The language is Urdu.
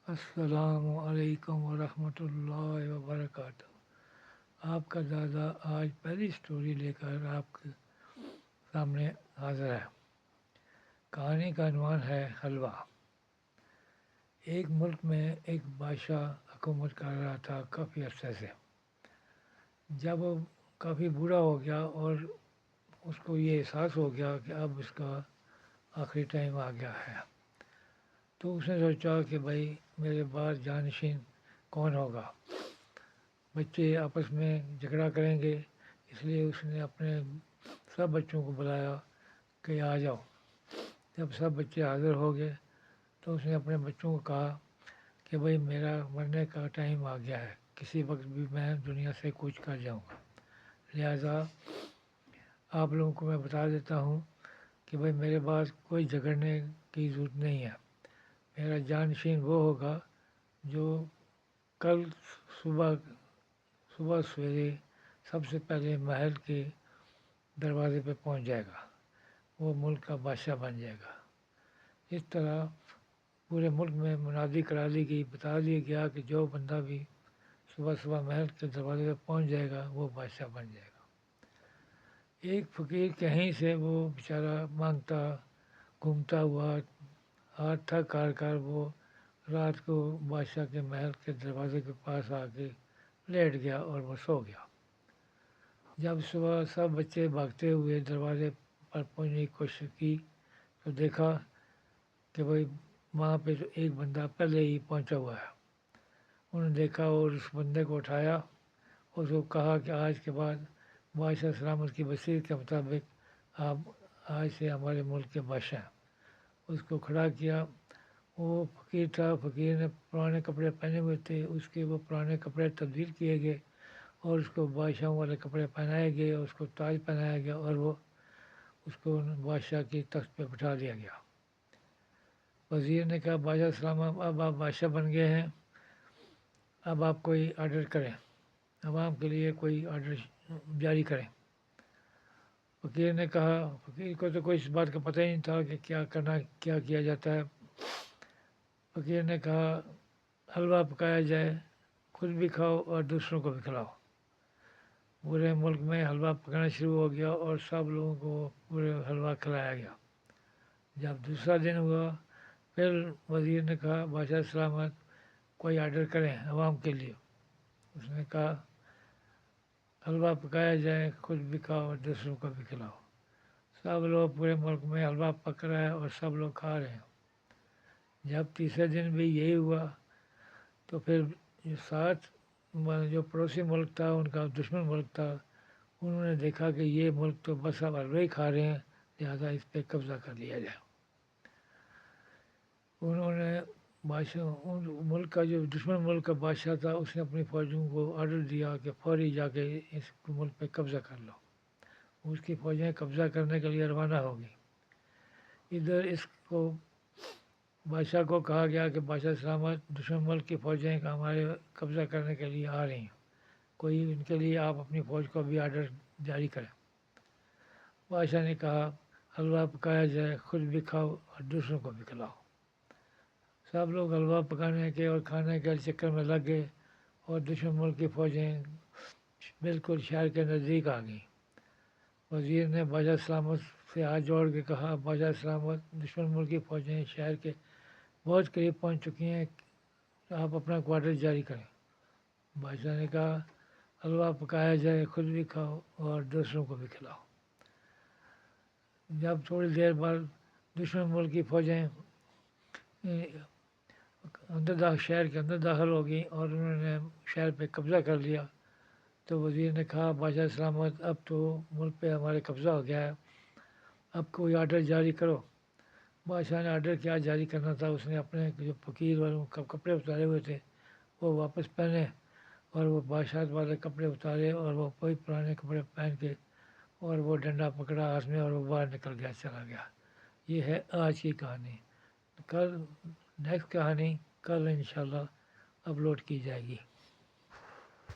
السلام علیکم ورحمۃ اللہ وبرکاتہ۔ آپ کا دادا آج پہلی سٹوری لے کر آپ کے سامنے حاضر ہے۔ کہانی کا عنوان ہے حلوہ۔ ایک ملک میں ایک بادشاہ حکومت کر رہا تھا کافی عرصے سے۔ جب وہ کافی بوڑھا ہو گیا اور اس کو یہ احساس ہو گیا کہ اب اس کا آخری ٹائم آ گیا ہے، تو اس نے سوچا کہ بھائی میرے بعد جانشین کون ہوگا۔ بچے آپس میں جھگڑا کریں گے، اس لیے اس نے اپنے سب بچوں کو بلایا کہ آ جاؤ۔ جب سب بچے حاضر ہو گئے تو اس نے اپنے بچوں کو کہا کہ بھائی میرا مرنے کا ٹائم آ گیا ہے، کسی وقت بھی میں دنیا سے کوچ کر جاؤں گا، لہٰذا آپ لوگوں کو میں بتا دیتا ہوں کہ بھائی میرے پاس کوئی جھگڑنے کی ضرورت نہیں ہے۔ میرا جانشین وہ ہوگا جو کل صبح سویرے سب سے پہلے محل کے دروازے پہ پہنچ جائے گا، وہ ملک کا بادشاہ بن جائے گا۔ اس طرح پورے ملک میں منادی کرا لی گئی، بتا دیا گیا کہ جو بندہ بھی صبح محل کے دروازے پہ پہنچ جائے گا وہ بادشاہ بن جائے گا۔ ایک فقیر کہیں سے وہ بیچارہ مانگتا گھومتا ہوا ہاتھ تھک ہار کر وہ رات کو بادشاہ کے محل کے دروازے کے پاس آ کے لیٹ گیا اور وہ سو گیا۔ جب صبح سب بچے بھاگتے ہوئے دروازے پر پہنچنے کی کوشش کی تو دیکھا کہ بھائی وہاں پہ تو ایک بندہ پہلے ہی پہنچا ہوا ہے۔ انہوں نے دیکھا اور اس بندے کو اٹھایا، اس کو کہا کہ آج کے بعد بادشاہ سلامت کی وصیت کے مطابق آپ آج سے ہمارے ملک کے بادشاہ ہیں۔ اس کو کھڑا کیا۔ وہ فقیر تھا، فقیر نے پرانے کپڑے پہنے ہوئے تھے، اس کے وہ پرانے کپڑے تبدیل کیے گئے اور اس کو بادشاہوں والے کپڑے پہنائے گئے، اور اس کو تاج پہنایا گیا اور وہ اس کو بادشاہ کی تخت پہ بٹھا دیا گیا۔ وزیر نے کہا بادشاہ سلامت اب آپ بادشاہ بن گئے ہیں، اب آپ کوئی آرڈر کریں، عوام کے لیے کوئی آرڈر جاری کریں۔ فقیر نے کہا، فقیر کو تو کوئی اس بات کا پتہ ہی نہیں تھا کہ کیا کرنا، کیا کیا جاتا ہے۔ فقیر نے کہا حلوہ پکایا جائے، خود بھی کھاؤ اور دوسروں کو بھی کھلاؤ۔ پورے ملک میں حلوہ پکانا شروع ہو گیا اور سب لوگوں کو پورے حلوہ کھلایا گیا۔ جب دوسرا دن ہوا پھر وزیر نے کہا بادشاہ سلامت کوئی آرڈر کریں عوام کے لیے۔ اس نے کہا حلوہ پکایا جائے، خود بھی کھاؤ اور دوسروں کو بھی کھلاؤ۔ سب لوگ پورے ملک میں حلوہ پک رہا ہے اور سب لوگ کھا رہے ہیں۔ جب تیسرے دن بھی یہی ہوا تو پھر جو پڑوسی ملک تھا، ان کا دشمن ملک تھا، انہوں نے دیکھا کہ یہ ملک تو بس اب حلوہ ہی کھا رہے ہیں، لہٰذا اس پہ قبضہ کر لیا جائے۔ انہوں نے ملک کا جو دشمن ملک کا بادشاہ تھا اس نے اپنی فوجوں کو آرڈر دیا کہ فوری جا کے اس ملک پہ قبضہ کر لو۔ اس کی فوجیں قبضہ کرنے کے لیے روانہ ہو گئی۔ ادھر اس کو بادشاہ کو کہا گیا کہ بادشاہ سلامت دشمن ملک کی فوجیں ہمارے قبضہ کرنے کے لیے آ رہی ہیں، کوئی ان کے لیے آپ اپنی فوج کو بھی آرڈر جاری کریں۔ بادشاہ نے کہا حلوہ پکایا جائے، خود بھی کھاؤ اور دوسروں کو بھی کھلاؤ۔ سب لوگ حلوہ پکانے کے اور کھانے کے چکر میں لگ گئے اور دشمن ملک کی فوجیں بالکل شہر کے نزدیک آ گئیں۔ وزیر نے بادشاہ سلامت سے ہاتھ جوڑ کے کہا بادشاہ سلامت دشمن ملک کی فوجیں شہر کے بہت قریب پہنچ چکی ہیں، آپ اپنا کوارٹر جاری کریں۔ بادشاہ نے کہا حلوہ پکایا جائے، خود بھی کھاؤ اور دوسروں کو بھی کھلاؤ۔ جب تھوڑی دیر بعد دشمن ملک کی فوجیں شہر کے اندر داخل ہو گئیں اور انہوں نے شہر پہ قبضہ کر لیا، تو وزیر نے کہا بادشاہ سلامت اب تو ملک پہ ہمارے قبضہ ہو گیا ہے، اب کوئی آرڈر جاری کرو۔ بادشاہ نے آرڈر کیا جاری کرنا تھا، اس نے اپنے جو فقیر والوں کا کپڑے اتارے ہوئے تھے وہ واپس پہنے اور وہ بادشاہ والے کپڑے اتارے اور وہ کوئی پرانے کپڑے پہن کے اور وہ ڈنڈا پکڑا ہاتھ میں اور وہ باہر نکل گیا، چلا گیا۔ یہ ہے آج کی کہانی۔ کل نیکسٹ کہانی کل انشاءاللہ اپلوڈ کی جائے گی۔